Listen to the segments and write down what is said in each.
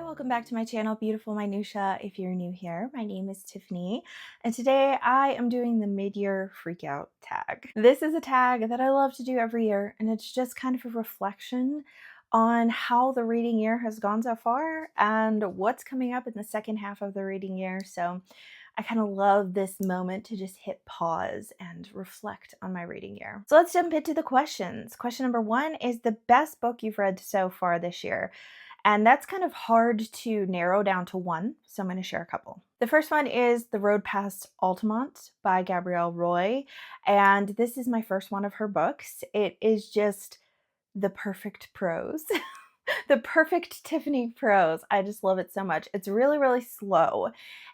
welcome back to my channel, Beautiful Minutia. If you're new here, my name is Tiffany, and today I am doing the mid-year freakout tag. This is a tag that I love to do every year, and it's just kind of a reflection on how the reading year has gone so far and what's coming up in the second half of the reading year. So I kind of love this moment to just hit pause and reflect on my reading year. So let's jump into the questions. Question number one is the best book you've read so far this year. And that's kind of hard to narrow down to one, so I'm going to share a couple. The first one is The Road Past Altamont by Gabrielle Roy, and this is my first one of her books. It is just the perfect prose. The perfect Tiffany prose. I just love it so much. It's really, really slow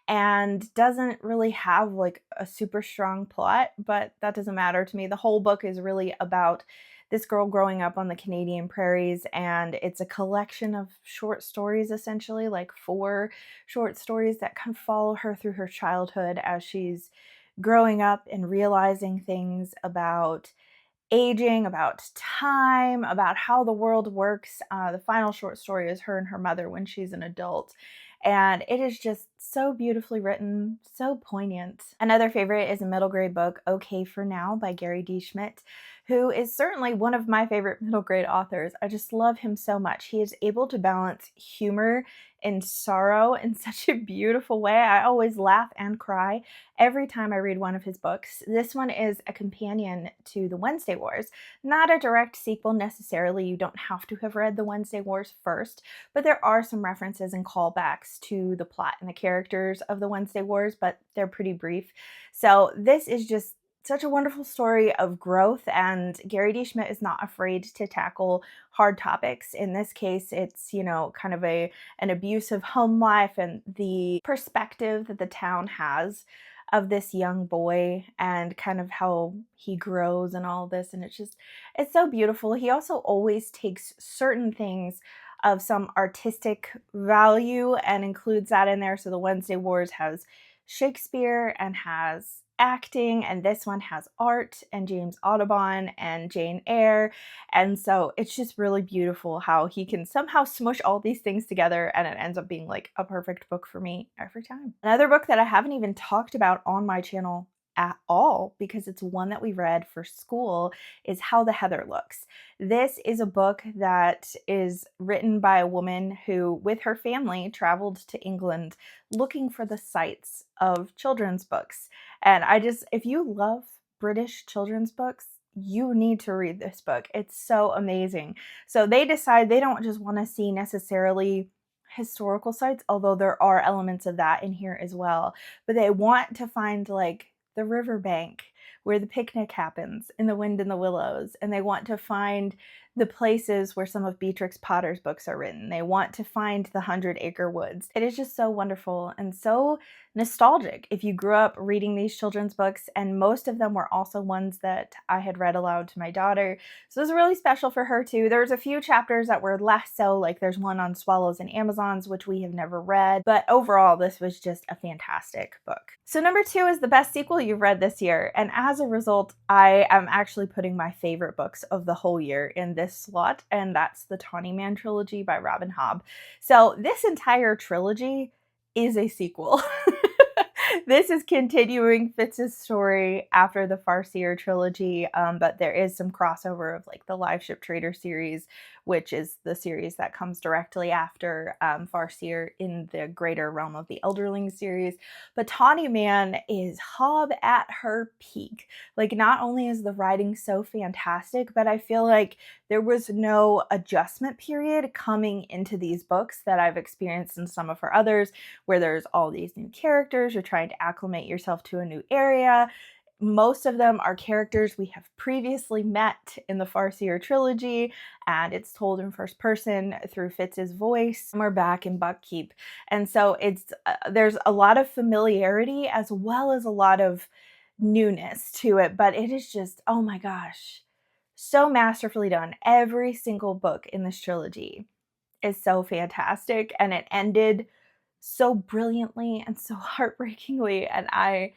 and doesn't really have like a super strong plot, but that doesn't matter to me. The whole book is really about this girl growing up on the Canadian prairies, and it's a collection of short stories, essentially, like 4 short stories that kind of follow her through her childhood as she's growing up and realizing things about aging, about time, about how the world works. The final short story is her and her mother when she's an adult. And it is just so beautifully written, so poignant. Another favorite is a middle grade book, Okay for Now by Gary D. Schmidt, who is certainly one of my favorite middle grade authors. I just love him so much. He is able to balance humor and sorrow in such a beautiful way. I always laugh and cry every time I read one of his books. This one is a companion to The Wednesday Wars, not a direct sequel necessarily. You don't have to have read The Wednesday Wars first, but there are some references and callbacks to the plot and the characters of The Wednesday Wars, but they're pretty brief. So this is just such a wonderful story of growth, and Gary D. Schmidt is not afraid to tackle hard topics. In this case, it's, kind of an abusive home life and the perspective that the town has of this young boy and kind of how he grows and all this. And it's so beautiful. He also always takes certain things of some artistic value and includes that in there. So The Wednesday Wars has Shakespeare and has acting, and this one has art and James Audubon and Jane Eyre. And so it's just really beautiful how he can somehow smush all these things together, and it ends up being like a perfect book for me every time. Another book that I haven't even talked about on my channel at all, because it's one that we read for school, is How the Heather Looks. This is a book that is written by a woman who, with her family, traveled to England looking for the sites of children's books. And if you love British children's books, you need to read this book. It's so amazing. So they decide they don't just want to see necessarily historical sites, although there are elements of that in here as well, but they want to find like the riverbank where the picnic happens in The Wind in the Willows, and they want to find the places where some of Beatrix Potter's books are written. They want to find the 100-Acre Woods. It is just so wonderful and so nostalgic if you grew up reading these children's books, and most of them were also ones that I had read aloud to my daughter. So it was really special for her too. There's a few chapters that were less so, like there's one on swallows and Amazons, which we have never read, but overall this was just a fantastic book. So number 2 is the best sequel you've read this year, and as a result, I am actually putting my favorite books of the whole year in this slot, and that's the Tawny Man trilogy by Robin Hobb. So this entire trilogy is a sequel. This is continuing Fitz's story after the Farseer trilogy, but there is some crossover of like the Live Ship Trader series, which is the series that comes directly after Farseer in the greater realm of the Elderling series. But Tawny Man is Hobb at her peak. Like, not only is the writing so fantastic, but I feel like there was no adjustment period coming into these books that I've experienced in some of her others, where there's all these new characters, you're trying to acclimate yourself to a new area. Most of them are characters we have previously met in the Farseer trilogy, and it's told in first person through Fitz's voice. We're back in Buckkeep, and so there's a lot of familiarity as well as a lot of newness to it, but it is just, oh my gosh, so masterfully done. Every single book in this trilogy is so fantastic, and it ended so brilliantly and so heartbreakingly, and I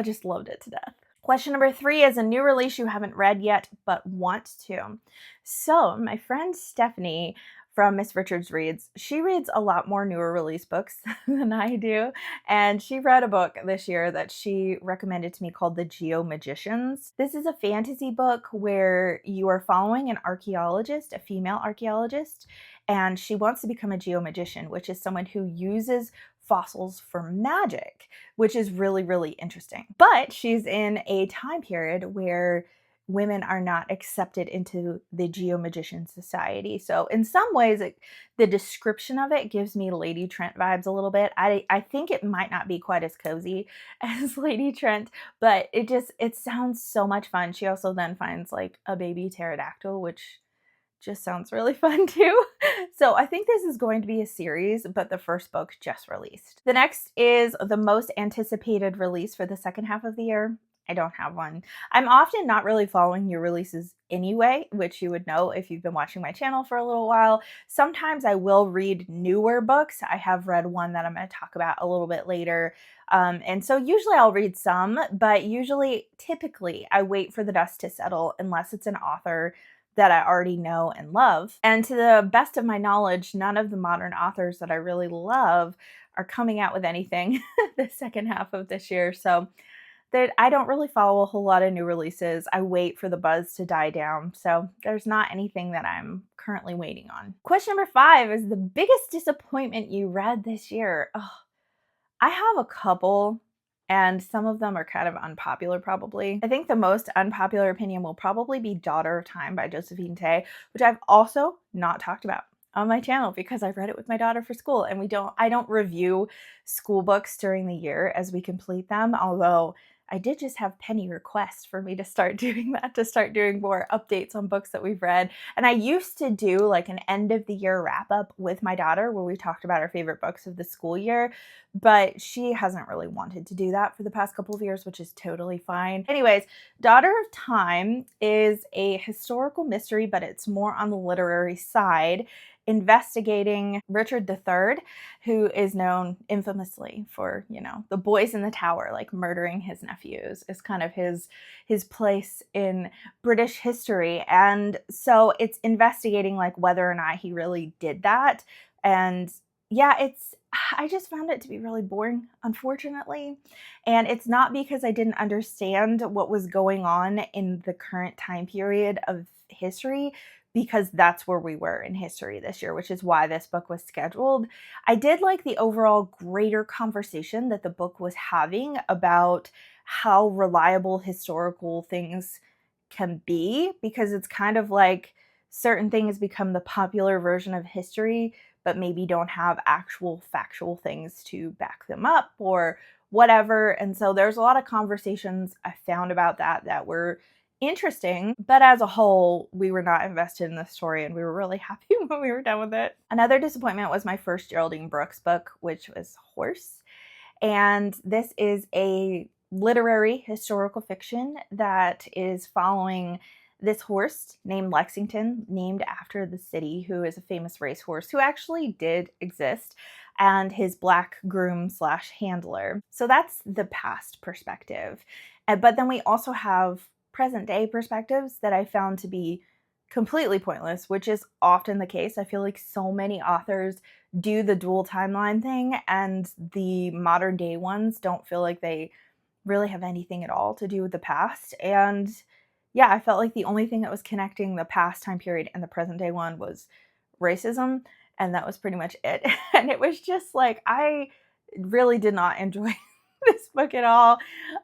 just loved it to death. Question number 3 is a new release you haven't read yet but want to. So my friend Stephanie from Miss Richards Reads. She reads a lot more newer release books than I do, and she read a book this year that she recommended to me called The Geo-Magicians. This is a fantasy book where you are following an archaeologist, a female archaeologist, and she wants to become a geomagician, which is someone who uses fossils for magic, which is really, really interesting. But she's in a time period where women are not accepted into the Geomagician Society. So in some ways, the description of it gives me Lady Trent vibes a little bit. I think it might not be quite as cozy as Lady Trent, but it sounds so much fun. She also then finds like a baby pterodactyl, which just sounds really fun too. So I think this is going to be a series, but the first book just released. The next is the most anticipated release for the second half of the year. I don't have one. I'm often not really following new releases anyway, which you would know if you've been watching my channel for a little while. Sometimes I will read newer books. I have read one that I'm going to talk about a little bit later. And so usually I'll read some, but typically I wait for the dust to settle unless it's an author that I already know and love. And to the best of my knowledge, none of the modern authors that I really love are coming out with anything the second half of this year. So I don't really follow a whole lot of new releases. I wait for the buzz to die down. So there's not anything that I'm currently waiting on. Question number 5 is the biggest disappointment you read this year. Oh, I have a couple, and some of them are kind of unpopular probably. I think the most unpopular opinion will probably be Daughter of Time by Josephine Tey, which I've also not talked about on my channel because I read it with my daughter for school, and I don't review school books during the year as we complete them, although I did just have Penny request for me to start doing that, to start doing more updates on books that we've read. And I used to do like an end of the year wrap up with my daughter where we talked about our favorite books of the school year, but she hasn't really wanted to do that for the past couple of years, which is totally fine. Anyways, Daughter of Time is a historical mystery, but it's more on the literary side, investigating Richard III, who is known infamously for, the boys in the tower, like murdering his nephews, is kind of his place in British history. And so it's investigating like whether or not he really did that. And yeah, I just found it to be really boring, unfortunately. And it's not because I didn't understand what was going on in the current time period of history, because that's where we were in history this year, which is why this book was scheduled. I did like the overall greater conversation that the book was having about how reliable historical things can be, because it's kind of like certain things become the popular version of history, but maybe don't have actual factual things to back them up or whatever. And so there's a lot of conversations I found about that were interesting, but as a whole, we were not invested in the story and we were really happy when we were done with it. Another disappointment was my first Geraldine Brooks book, which was Horse. And this is a literary historical fiction that is following this horse named Lexington, named after the city, who is a famous racehorse who actually did exist, and his black groom / handler. So that's the past perspective. But then we also have present day perspectives that I found to be completely pointless, which is often the case. I feel like so many authors do the dual timeline thing, and the modern day ones don't feel like they really have anything at all to do with the past. And yeah, I felt like the only thing that was connecting the past time period and the present day one was racism, and that was pretty much it. And it was just like, I really did not enjoy this book at all.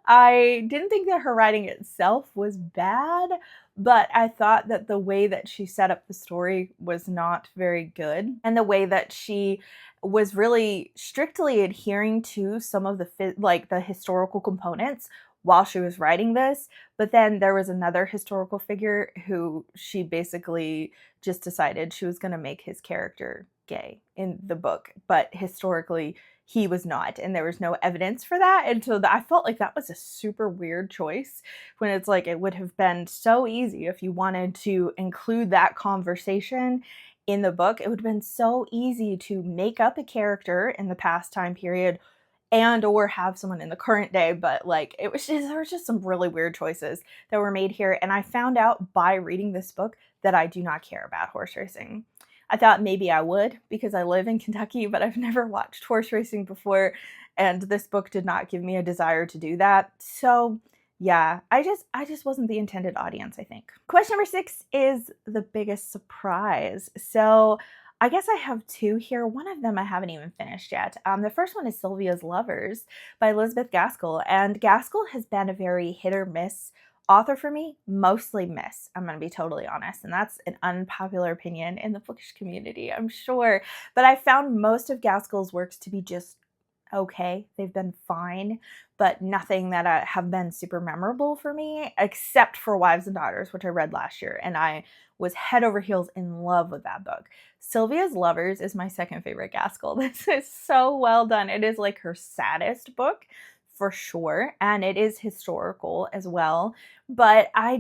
I didn't think that her writing itself was bad, but I thought that the way that she set up the story was not very good, and the way that she was really strictly adhering to some of the historical components while she was writing this. But then there was another historical figure who she basically just decided she was going to make his character gay in the book, but historically he was not, and there was no evidence for that. And so I felt like that was a super weird choice, when it's like it would have been so easy if you wanted to include that conversation in the book. It would have been so easy to make up a character in the past time period and or have someone in the current day, but like there was just some really weird choices that were made here. And I found out by reading this book that I do not care about horse racing. I thought maybe I would because I live in Kentucky, but I've never watched horse racing before, and this book did not give me a desire to do that. So yeah, I just wasn't the intended audience, I think. Question number 6 is the biggest surprise. So I guess I have two here. One of them I haven't even finished yet. The first one is Sylvia's Lovers by Elizabeth Gaskell, and Gaskell has been a very hit or miss author for me, mostly miss. I'm going to be totally honest, and that's an unpopular opinion in the bookish community, I'm sure. But I found most of Gaskell's works to be just okay. They've been fine, but nothing that have been super memorable for me, except for Wives and Daughters, which I read last year, and I was head over heels in love with that book. Sylvia's Lovers is my second favorite Gaskell. This is so well done. It is like her saddest book for sure, and it is historical as well. But I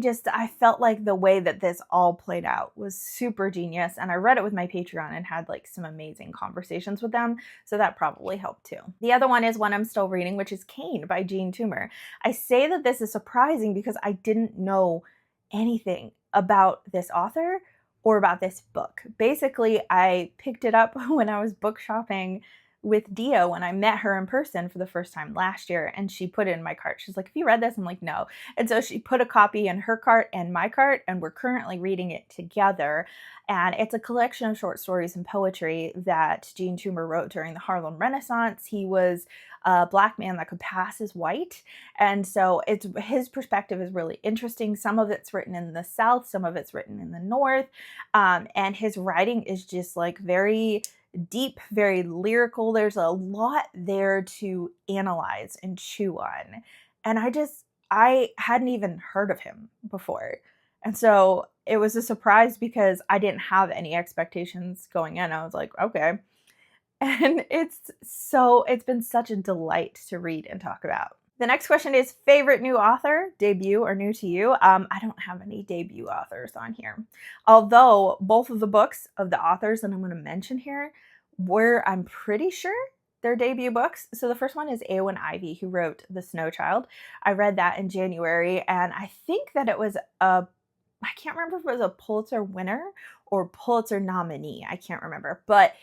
felt like the way that this all played out was super genius, and I read it with my Patreon and had like some amazing conversations with them, so that probably helped too. The other one is one I'm still reading, which is Cane by Jean Toomer. I say that this is surprising because I didn't know anything about this author or about this book. Basically, I picked it up when I was book shopping with Dio when I met her in person for the first time last year, and she put it in my cart. She's like, "Have you read this?" I'm like, "No." And so she put a copy in her cart and my cart, and we're currently reading it together. And it's a collection of short stories and poetry that Jean Toomer wrote during the Harlem Renaissance. He was a Black man that could pass as white, and so his perspective is really interesting. Some of it's written in the South, some of it's written in the North, and his writing is just like very deep, very lyrical. There's a lot there to analyze and chew on. And I hadn't even heard of him before. And so it was a surprise because I didn't have any expectations going in. I was like, okay. And it's been such a delight to read and talk about. The next question is favorite new author, debut or new to you. I don't have any debut authors on here. Although both of the books of the authors that I'm going to mention here were, I'm pretty sure, their debut books. So the first one is Eowyn Ivey, who wrote The Snow Child. I read that in January, and I think that it was I can't remember if it was a Pulitzer winner or Pulitzer nominee. I can't remember, but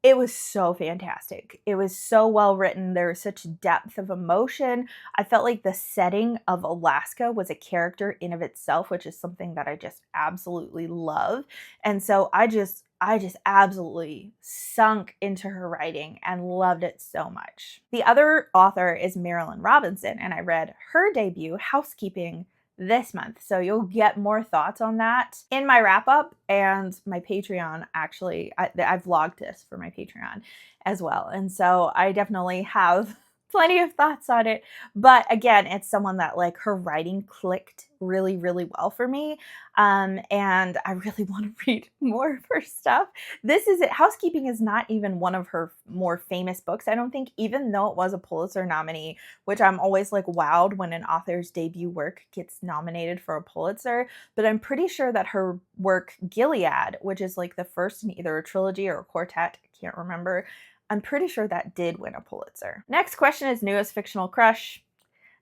it was so fantastic. It was so well written. There was such depth of emotion. I felt like the setting of Alaska was a character in of itself, which is something that I just absolutely love. And so I just absolutely sunk into her writing and loved it so much. The other author is Marilynne Robinson, and I read her debut, Housekeeping, this month. So you'll get more thoughts on that in my wrap up and my Patreon. Actually, I've vlogged this for my Patreon as well. And so I definitely have plenty of thoughts on it. But again, it's someone that like her writing clicked really, really well for me. And I really want to read more of her stuff. This is it. Housekeeping is not even one of her more famous books, I don't think, even though it was a Pulitzer nominee, which I'm always like wowed when an author's debut work gets nominated for a Pulitzer. But I'm pretty sure that her work, Gilead, which is like the first in either a trilogy or a quartet, I can't remember, I'm pretty sure that did win a Pulitzer. Next question is newest fictional crush.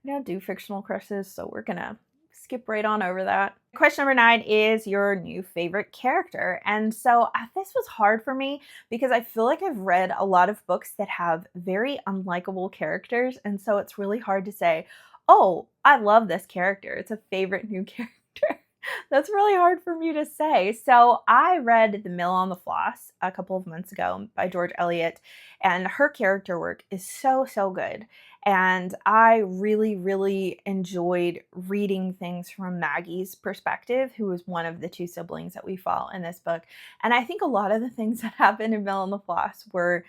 I don't do fictional crushes, so we're gonna skip right on over that. Question number 9 is your new favorite character. And so this was hard for me because I feel like I've read a lot of books that have very unlikable characters. And so it's really hard to say, oh, I love this character. It's a favorite new character. That's really hard for me to say. So I read The Mill on the Floss a couple of months ago by George Eliot, and her character work is so, so good. And I really, really enjoyed reading things from Maggie's perspective, who was one of the two siblings that we follow in this book. And I think a lot of the things that happened in Mill on the Floss were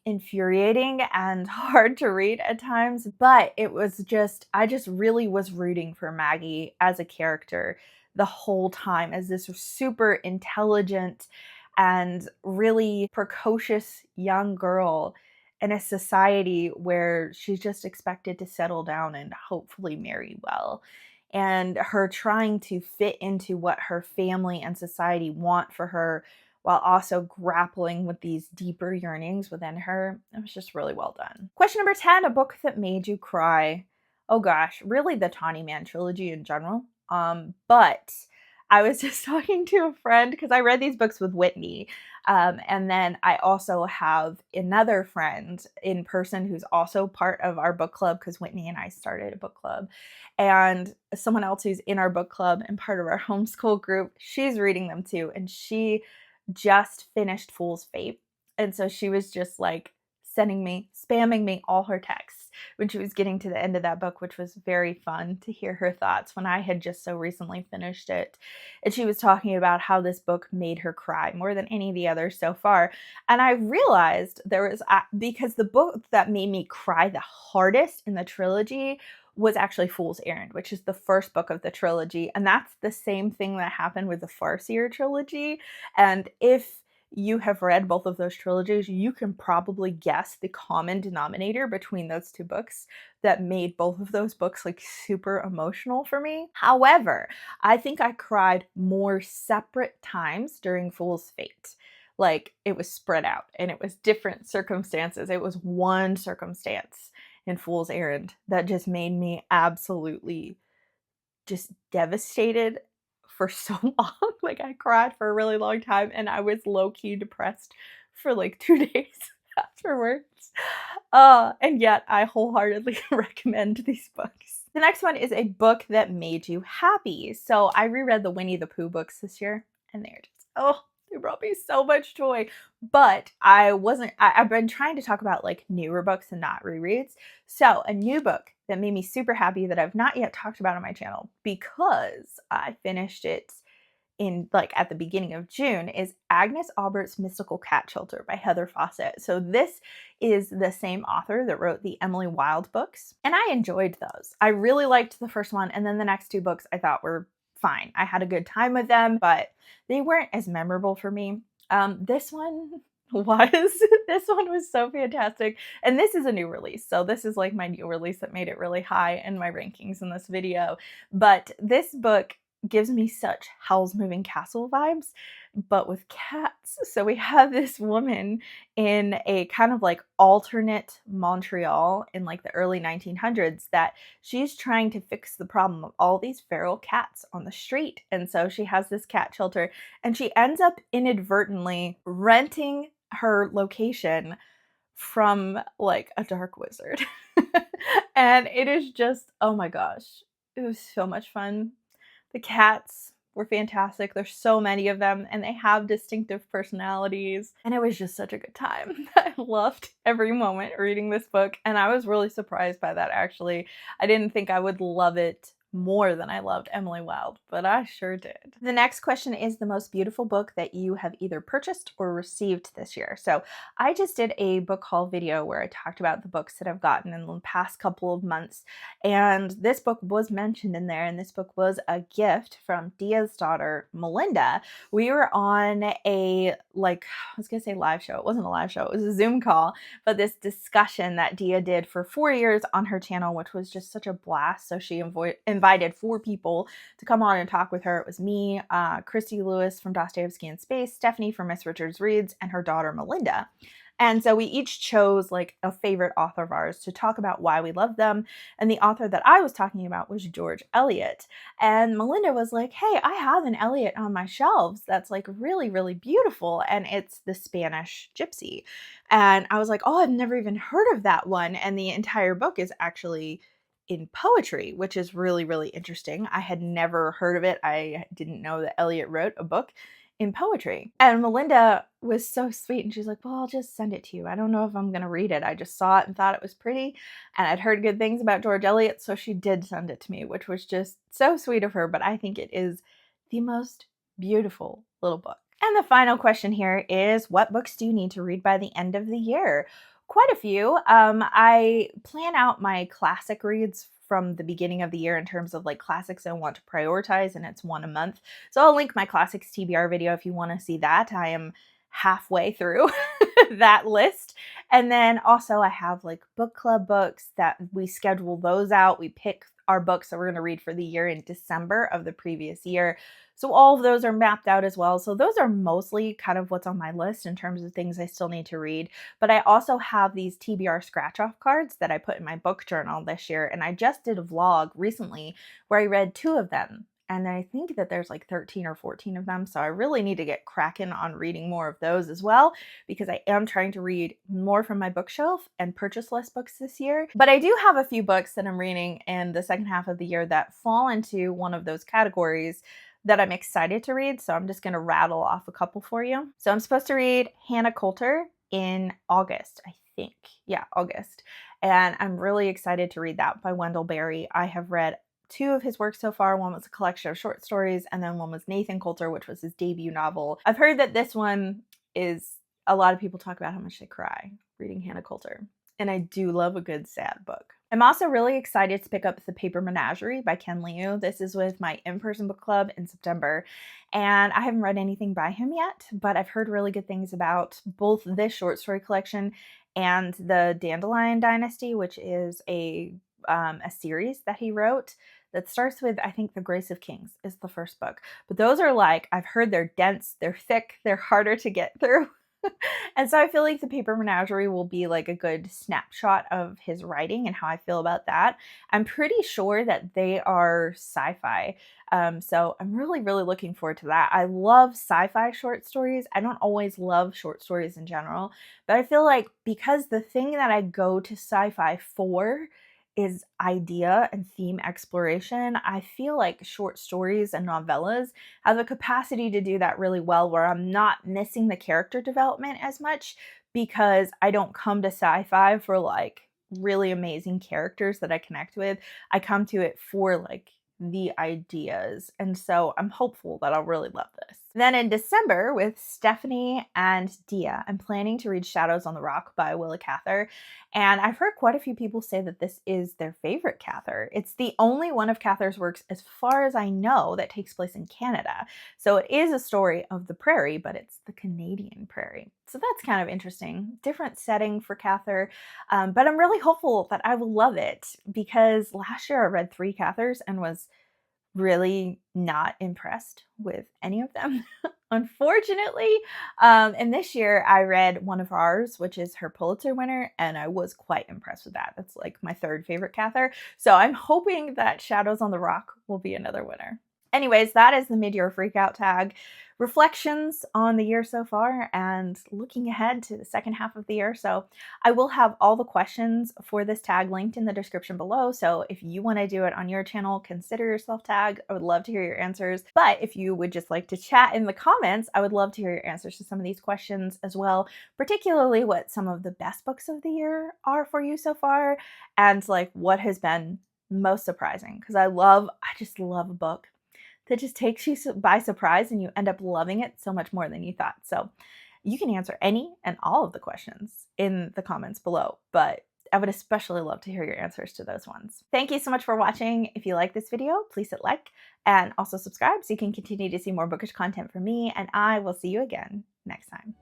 infuriating and hard to read at times, but I just really was rooting for Maggie as a character the whole time, as this super intelligent and really precocious young girl in a society where she's just expected to settle down and hopefully marry well. And her trying to fit into what her family and society want for her while also grappling with these deeper yearnings within her. It was just really well done. Question number 10, a book that made you cry. Oh gosh, really the Tawny Man trilogy in general. But I was just talking to a friend because I read these books with Whitney. And then I also have another friend in person who's also part of our book club because Whitney and I started a book club. And someone else who's in our book club and part of our homeschool group, she's reading them too. And she just finished Fool's Fate. And so she was just like spamming me all her texts when she was getting to the end of that book, which was very fun to hear her thoughts when I had just so recently finished it. And she was talking about how this book made her cry more than any of the others so far. And I realized there was, because the book that made me cry the hardest in the trilogy was actually Fool's Errand, which is the first book of the trilogy. And that's the same thing that happened with the Farseer trilogy. And if you have read both of those trilogies, you can probably guess the common denominator between those two books that made both of those books like super emotional for me. However, I think I cried more separate times during Fool's Fate. Like it was spread out and it was different circumstances. It was one circumstance in Fool's Errand that just made me absolutely just devastated for so long. Like I cried for a really long time and I was low-key depressed for like 2 days afterwards. And yet I wholeheartedly recommend these books. The next one is a book that made you happy. So I reread the Winnie the Pooh books this year and they're just, they brought me so much joy. But I've been trying to talk about like newer books and not rereads. So a new book that made me super happy that I've not yet talked about on my channel because I finished it in like at the beginning of June is Agnes Aubert's Mystical Cat Shelter by Heather Fawcett. So this is the same author that wrote the Emily Wilde books, and I enjoyed those. I really liked the first one, and then the next two books I thought were fine. I had a good time with them, but they weren't as memorable for me. This one was so fantastic, and this is a new release, so this is like my new release that made it really high in my rankings in this video. But this book gives me such Howl's Moving Castle vibes, but with cats. So we have this woman in a kind of like alternate Montreal in like the early 1900s that she's trying to fix the problem of all these feral cats on the street. And so she has this cat shelter and she ends up inadvertently renting her location from like a dark wizard. And it is just, oh my gosh, it was so much fun. The cats were fantastic. There's so many of them and they have distinctive personalities. And it was just such a good time. I loved every moment reading this book and I was really surprised by that actually. I didn't think I would love it more than I loved Emily Wilde, but I sure did. The next question is the most beautiful book that you have either purchased or received this year. So I just did a book haul video where I talked about the books that I've gotten in the past couple of months, and this book was mentioned in there, and this book was a gift from Dia's daughter, Melinda. We were on a, like, I was gonna say live show. It wasn't a live show, it was a Zoom call, but this discussion that Dia did for 4 years on her channel, which was just such a blast. So she invited 4 people to come on and talk with her. It was me, Christy Lewis from Dostoevsky in Space, Stephanie from Miss Richards Reads, and her daughter Melinda. And so we each chose like a favorite author of ours to talk about why we love them. And the author that I was talking about was George Eliot. And Melinda was like, hey, I have an Eliot on my shelves that's like really, really beautiful. And it's The Spanish Gypsy. And I was like, oh, I've never even heard of that one. And the entire book is actually in poetry, which is really, really interesting. I had never heard of it. I didn't know that Eliot wrote a book in poetry. And Melinda was so sweet and she's like, well, I'll just send it to you. I don't know if I'm going to read it. I just saw it and thought it was pretty and I'd heard good things about George Eliot, so she did send it to me, which was just so sweet of her. But I think it is the most beautiful little book. And the final question here is, what books do you need to read by the end of the year? Quite a few. I plan out my classic reads from the beginning of the year in terms of like classics I want to prioritize, and it's one a month. So I'll link my classics TBR video if you want to see that. I am halfway through that list. And then also I have like book club books that we schedule those out. We pick our books that we're going to read for the year in December of the previous year. So all of those are mapped out as well. So those are mostly kind of what's on my list in terms of things I still need to read. But I also have these TBR scratch-off cards that I put in my book journal this year. And I just did a vlog recently where I read 2 of them. and I think that there's like 13 or 14 of them, so I really need to get cracking on reading more of those as well, because I am trying to read more from my bookshelf and purchase less books this year. But I do have a few books that I'm reading in the second half of the year that fall into one of those categories that I'm excited to read, so I'm just going to rattle off a couple for you. So I'm supposed to read Hannah Coulter in August, I think. Yeah, August. And I'm really excited to read that by Wendell Berry. I have read 2 of his works so far. One was a collection of short stories, and then one was Nathan Coulter, which was his debut novel. I've heard that this one is, a lot of people talk about how much they cry reading Hannah Coulter, and I do love a good sad book. I'm also really excited to pick up The Paper Menagerie by Ken Liu. This is with my in-person book club in September, and I haven't read anything by him yet, but I've heard really good things about both this short story collection and the Dandelion Dynasty, which is a series that he wrote that starts with, I think, The Grace of Kings is the first book. But those are like, I've heard they're dense, they're thick, they're harder to get through. And so I feel like The Paper Menagerie will be like a good snapshot of his writing and how I feel about that. I'm pretty sure that they are sci-fi. So I'm really, really looking forward to that. I love sci-fi short stories. I don't always love short stories in general, but I feel like because the thing that I go to sci-fi for is idea and theme exploration, I feel like short stories and novellas have the capacity to do that really well, where I'm not missing the character development as much because I don't come to sci-fi for like really amazing characters that I connect with. I come to it for like the ideas. And so I'm hopeful that I'll really love this. Then in December, with Stephanie and Dia, I'm planning to read Shadows on the Rock by Willa Cather. And I've heard quite a few people say that this is their favorite Cather. It's the only one of Cather's works, as far as I know, that takes place in Canada. So it is a story of the prairie, but it's the Canadian prairie. So that's kind of interesting. Different setting for Cather. But I'm really hopeful that I will love it, because last year I read 3 Cathers and was really not impressed with any of them, unfortunately. And this year I read one of ours, which is her Pulitzer winner, and I was quite impressed with that. That's like my 3rd favorite Cather. So I'm hoping that Shadows on the Rock will be another winner. Anyways, that is the mid-year freakout tag. Reflections on the year so far and looking ahead to the second half of the year. So I will have all the questions for this tag linked in the description below. So if you want to do it on your channel, consider yourself tagged. I would love to hear your answers. But if you would just like to chat in the comments, I would love to hear your answers to some of these questions as well, particularly what some of the best books of the year are for you so far, and like what has been most surprising. Because I just love a book that just takes you by surprise and you end up loving it so much more than you thought. So you can answer any and all of the questions in the comments below, but I would especially love to hear your answers to those ones. Thank you so much for watching. If you like this video, please hit like and also subscribe so you can continue to see more bookish content from me, and I will see you again next time.